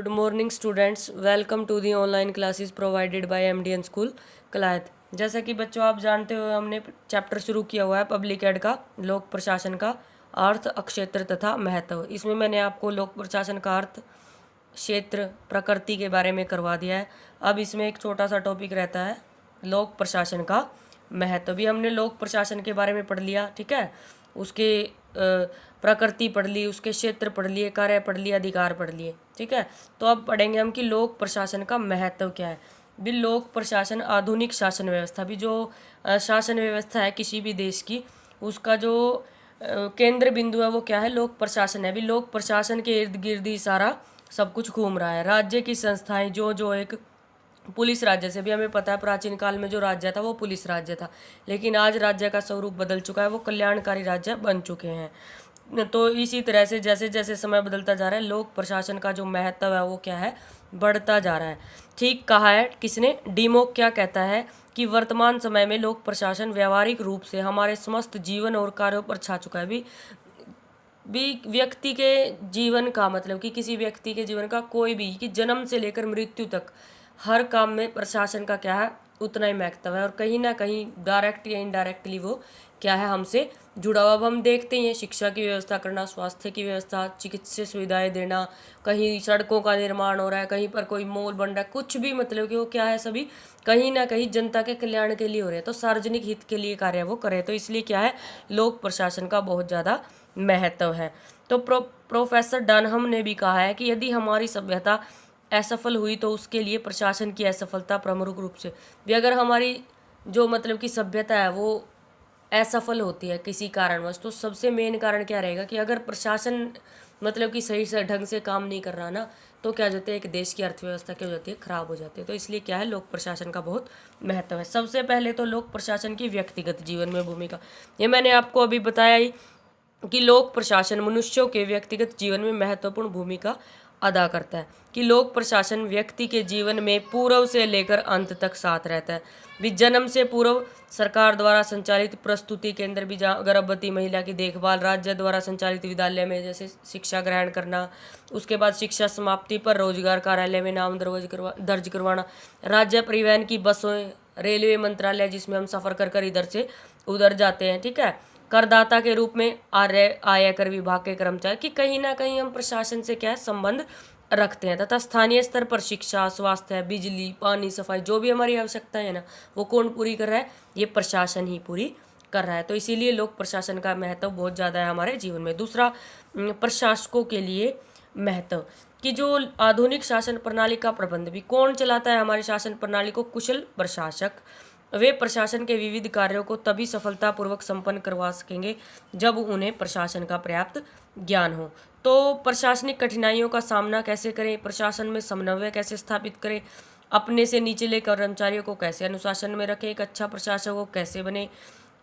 Good morning students, welcome to the online classes provided by MDN school Kalayat. जैसा कि बच्चों आप जानते हो, हमने चैप्टर शुरू किया हुआ है पब्लिक एड का, लोक प्रशासन का अर्थ, क्षेत्र तथा महत्व। इसमें मैंने आपको लोक प्रशासन का अर्थ, क्षेत्र, प्रकृति के बारे में करवा दिया है। अब इसमें एक छोटा सा टॉपिक रहता है लोक प्रशासन का महत्व। भी हमने लोक प्रशासन के बारे में पढ़ लिया, ठीक है। उसके प्रकृति पढ़ ली, उसके क्षेत्र पढ़ लिए, कार्य पढ़ लिए, अधिकार पढ़ लिए, ठीक है। तो अब पढ़ेंगे हम कि लोक प्रशासन का महत्व क्या है। भी लोक प्रशासन आधुनिक शासन व्यवस्था, भी जो शासन व्यवस्था है किसी भी देश की, उसका जो केंद्र बिंदु है वो क्या है, लोक प्रशासन है। भी लोक प्रशासन के इर्द गिर्द ही सारा सब कुछ घूम रहा है। राज्य की संस्थाएं जो एक पुलिस राज्य से भी हमें पता है, प्राचीन काल में जो राज्य था वो पुलिस राज्य था, लेकिन आज राज्य का स्वरूप बदल चुका है, वो कल्याणकारी राज्य बन चुके हैं। तो इसी तरह से जैसे जैसे समय बदलता जा रहा है, लोक प्रशासन का जो महत्व है वो क्या है, बढ़ता जा रहा है। ठीक कहा है किसने, डीमोक क्या कहता है कि वर्तमान समय में लोक प्रशासन व्यावहारिक रूप से हमारे समस्त जीवन और कार्यों पर छा चुका है। भी व्यक्ति के जीवन का मतलब कि किसी व्यक्ति के जीवन का कोई भी, कि जन्म से लेकर मृत्यु तक हर काम में प्रशासन का क्या है, उतना ही महत्व है। और कहीं ना कहीं डायरेक्ट या इनडायरेक्टली वो क्या है, हमसे जुड़ा हुआ। अब हम देखते हैं शिक्षा की व्यवस्था करना, स्वास्थ्य की व्यवस्था, चिकित्सा सुविधाएं देना, कहीं सड़कों का निर्माण हो रहा है, कहीं पर कोई मॉल बन रहा है, कुछ भी मतलब कि वो क्या है, सभी कहीं ना कहीं जनता के कल्याण के लिए हो रहे हैं। तो सार्वजनिक हित के लिए कार्य वो करे, तो इसलिए क्या है, लोक प्रशासन का बहुत ज़्यादा महत्व है। तो प्रोफेसर डनहम ने भी कहा है कि यदि हमारी सभ्यता असफल हुई तो उसके लिए प्रशासन की असफलता प्रमुख रूप से भी, अगर हमारी जो मतलब कि सभ्यता है वो असफल होती है किसी कारणवश, तो सबसे मेन कारण क्या रहेगा कि अगर प्रशासन मतलब कि सही से ढंग से काम नहीं कर रहा ना, तो क्या हो जाता है, एक देश की अर्थव्यवस्था क्या हो जाती है, खराब हो जाती है। तो इसलिए क्या है, लोक प्रशासन का बहुत महत्व है। सबसे पहले तो लोक प्रशासन की व्यक्तिगत जीवन में भूमिका, ये मैंने आपको अभी बताया ही कि लोक प्रशासन मनुष्यों के व्यक्तिगत जीवन में महत्वपूर्ण भूमिका अदा करता है। कि लोक प्रशासन व्यक्ति के जीवन में पूर्व से लेकर अंत तक साथ रहता है। भी जन्म से पूर्व सरकार द्वारा संचालित प्रस्तुति केंद्र, भी जहाँ गर्भवती महिला की देखभाल, राज्य द्वारा संचालित विद्यालय में जैसे शिक्षा ग्रहण करना, उसके बाद शिक्षा समाप्ति पर रोजगार कार्यालय में नाम दर्ज करवाना, राज्य परिवहन की बसों, रेलवे मंत्रालय जिसमें हम सफ़र कर कर इधर से उधर जाते हैं, ठीक है। करदाता के रूप में आयकर विभाग के कर्मचारी, कि कहीं ना कहीं हम प्रशासन से क्या है, संबंध रखते हैं। तथा स्थानीय स्तर पर शिक्षा, स्वास्थ्य, बिजली, पानी, सफाई, जो भी हमारी आवश्यकताएं है ना, वो कौन पूरी कर रहा है, ये प्रशासन ही पूरी कर रहा है। तो इसीलिए लोक प्रशासन का महत्व बहुत ज़्यादा है हमारे जीवन में। दूसरा, प्रशासकों के लिए महत्व, कि जो आधुनिक शासन प्रणाली का प्रबंध भी कौन चलाता है, हमारी शासन प्रणाली को कुशल प्रशासक। वे प्रशासन के विविध कार्यों को तभी सफलतापूर्वक संपन्न करवा सकेंगे जब उन्हें प्रशासन का पर्याप्त ज्ञान हो। तो प्रशासनिक कठिनाइयों का सामना कैसे करें, प्रशासन में समन्वय कैसे स्थापित करें, अपने से निचले कर्मचारियों को कैसे अनुशासन में रखें, एक अच्छा प्रशासक को कैसे बने,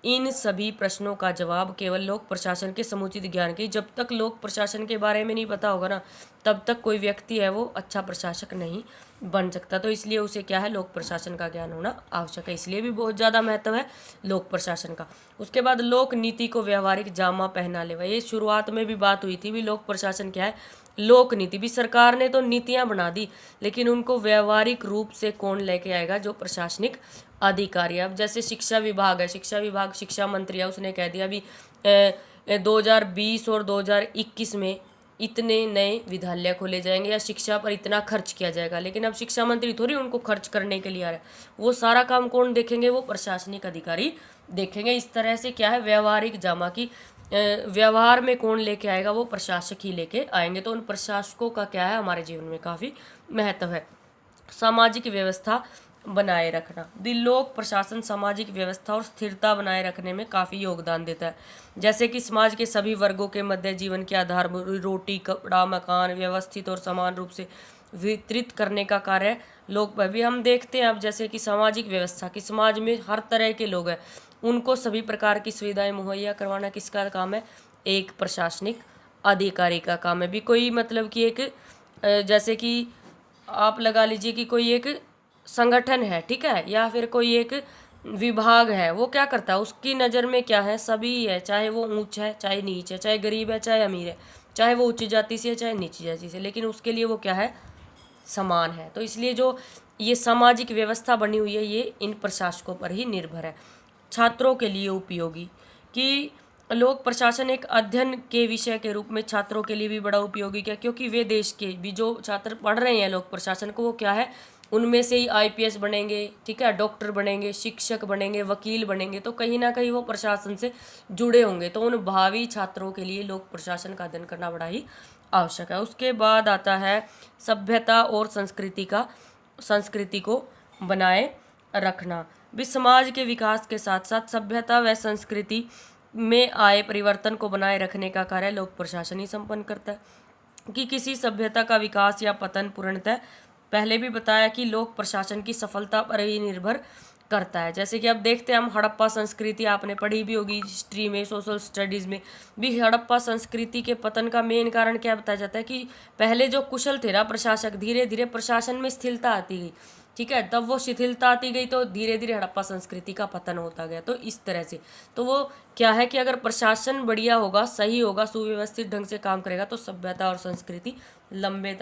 इन सभी प्रश्नों का जवाब केवल लोक प्रशासन के समुचित ज्ञान की, जब तक लोक प्रशासन के बारे में नहीं पता होगा ना, तब तक कोई व्यक्ति है वो अच्छा प्रशासक नहीं बन सकता। तो इसलिए उसे क्या है, लोक प्रशासन का ज्ञान होना आवश्यक है। इसलिए भी बहुत ज़्यादा महत्व है लोक प्रशासन का। उसके बाद लोक नीति को व्यवहारिक जामा पहना लेवा, ये शुरुआत में भी बात हुई थी। भी लोक प्रशासन क्या है, लोक नीति। भी सरकार ने तो नीतियाँ बना दी, लेकिन उनको व्यवहारिक रूप से कौन लेके आएगा, जो प्रशासनिक अधिकारी। अब जैसे शिक्षा विभाग है, शिक्षा विभाग, शिक्षा मंत्री है, उसने कह दिया अभी 2020 और 2021 में इतने नए विद्यालय खोले जाएंगे या शिक्षा पर इतना खर्च किया जाएगा। लेकिन अब शिक्षा मंत्री थोड़ी उनको खर्च करने के लिए आ रहा है, वो सारा काम कौन देखेंगे, वो प्रशासनिक अधिकारी देखेंगे। इस तरह से क्या है, व्यवहारिक जामा की व्यवहार में कौन लेके आएगा, वो प्रशासक ही लेके आएंगे। तो उन प्रशासकों का क्या है, हमारे जीवन में काफ़ी महत्व है। सामाजिक व्यवस्था बनाए रखना, दी लोक प्रशासन सामाजिक व्यवस्था और स्थिरता बनाए रखने में काफ़ी योगदान देता है। जैसे कि समाज के सभी वर्गों के मध्य जीवन के आधार रोटी, कपड़ा, मकान व्यवस्थित और समान रूप से वितरित करने का कार्य लोक भी हम देखते हैं। अब जैसे कि सामाजिक व्यवस्था की, समाज में हर तरह के लोग हैं, उनको सभी प्रकार की सुविधाएं मुहैया करवाना किसका काम है, एक प्रशासनिक अधिकारी का काम है। भी कोई मतलब कि एक जैसे कि आप लगा लीजिए कि कोई एक संगठन है, ठीक है, या फिर कोई एक विभाग है, वो क्या करता है, उसकी नज़र में क्या है, सभी है, चाहे वो ऊंच है चाहे नीच है, चाहे गरीब है चाहे अमीर है, चाहे वो उच्च जाति से है चाहे नीची जाति से, लेकिन उसके लिए वो क्या है, समान है। तो इसलिए जो ये सामाजिक व्यवस्था बनी हुई है ये इन प्रशासकों पर ही निर्भर है। छात्रों के लिए उपयोगी, कि लोक प्रशासन एक अध्ययन के विषय के रूप में छात्रों के लिए भी बड़ा उपयोगी है, क्योंकि वे देश के भी जो छात्र पढ़ रहे हैं लोक प्रशासन को, वो क्या है, उनमें से ही आईपीएस बनेंगे, ठीक है, डॉक्टर बनेंगे, शिक्षक बनेंगे, वकील बनेंगे, तो कहीं ना कहीं वो प्रशासन से जुड़े होंगे। तो उन भावी छात्रों के लिए लोक प्रशासन का अध्ययन करना बड़ा ही आवश्यक है। उसके बाद आता है सभ्यता और संस्कृति को बनाए रखना। भी समाज के विकास के साथ साथ सभ्यता व संस्कृति में आए परिवर्तन को बनाए रखने का कार्य लोक प्रशासन ही संपन्न करता है। कि किसी सभ्यता का विकास या पतन पूर्णतः पहले भी बताया कि लोक प्रशासन की सफलता पर ही निर्भर करता है। जैसे कि अब देखते हैं हम हड़प्पा संस्कृति, आपने पढ़ी भी होगी हिस्ट्री में, सोशल स्टडीज़ में भी। हड़प्पा संस्कृति के पतन का मेन कारण क्या बताया जाता है कि पहले जो कुशल थे ना प्रशासक, धीरे धीरे प्रशासन में शिथिलता आती गई, ठीक है, तब वो शिथिलता आती गई तो धीरे धीरे हड़प्पा संस्कृति का पतन होता गया। तो इस तरह से तो वो क्या है कि अगर प्रशासन बढ़िया होगा, सही होगा, सुव्यवस्थित ढंग से काम करेगा तो सभ्यता और संस्कृति लंबे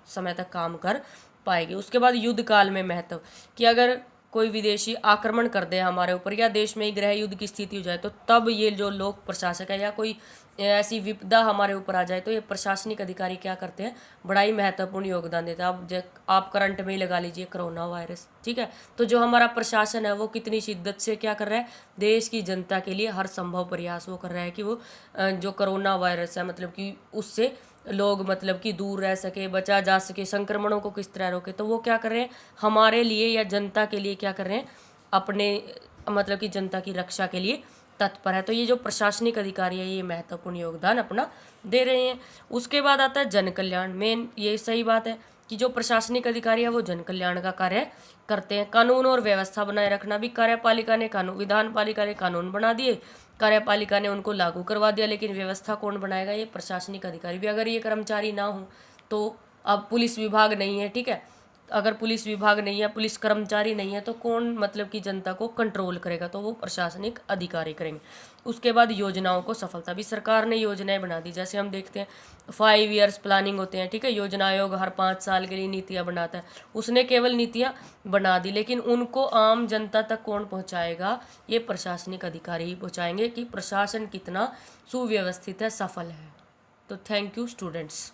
समय तक काम कर पाएगी। उसके बाद युद्ध काल में महत्व, कि अगर कोई विदेशी आक्रमण कर दे हमारे ऊपर या देश में ही गृह युद्ध की स्थिति हो जाए तो तब ये जो लोक प्रशासक है या कोई ऐसी विपदा हमारे ऊपर आ जाए तो ये प्रशासनिक अधिकारी क्या करते हैं, बड़ा ही महत्वपूर्ण योगदान देते हैं। आप करंट में ही लगा लीजिए कोरोना वायरस, ठीक है, तो जो हमारा प्रशासन है वो कितनी शिद्दत से क्या कर रहा है, देश की जनता के लिए हर संभव प्रयास वो कर रहा है कि वो जो कोरोना वायरस है मतलब कि उससे लोग मतलब कि दूर रह सके, बचा जा सके, संक्रमणों को किस तरह रोके। तो वो क्या कर रहे हैं हमारे लिए या जनता के लिए क्या कर रहे हैं, अपने मतलब कि जनता की रक्षा के लिए तत्पर है। तो ये जो प्रशासनिक अधिकारी है ये महत्वपूर्ण योगदान अपना दे रहे हैं। उसके बाद आता है जन कल्याण। मेन ये सही बात है कि जो प्रशासनिक अधिकारी है वो जन कल्याण का कार्य करते हैं। कानून और व्यवस्था बनाए रखना, भी कार्यपालिका ने कानून, विधान पालिका ने कानून बना दिए, कार्यपालिका ने उनको लागू करवा दिया, लेकिन व्यवस्था कौन बनाएगा, ये प्रशासनिक अधिकारी भी। अगर ये कर्मचारी ना हो तो अब पुलिस विभाग नहीं है, ठीक है, अगर पुलिस विभाग नहीं है, पुलिस कर्मचारी नहीं है तो कौन मतलब कि जनता को कंट्रोल करेगा, तो वो प्रशासनिक अधिकारी करेंगे। उसके बाद योजनाओं को सफलता, भी सरकार ने योजनाएं बना दी। जैसे हम देखते हैं 5 ईयर्स प्लानिंग होते हैं, ठीक है, योजना आयोग हर 5 साल के लिए नीतियां बनाता है। उसने केवल नीतियां बना दी, लेकिन उनको आम जनता तक कौन पहुंचाएगा, ये प्रशासनिक अधिकारी ही पहुंचाएंगे कि प्रशासन कितना सुव्यवस्थित है, सफल है। तो थैंक यू स्टूडेंट्स।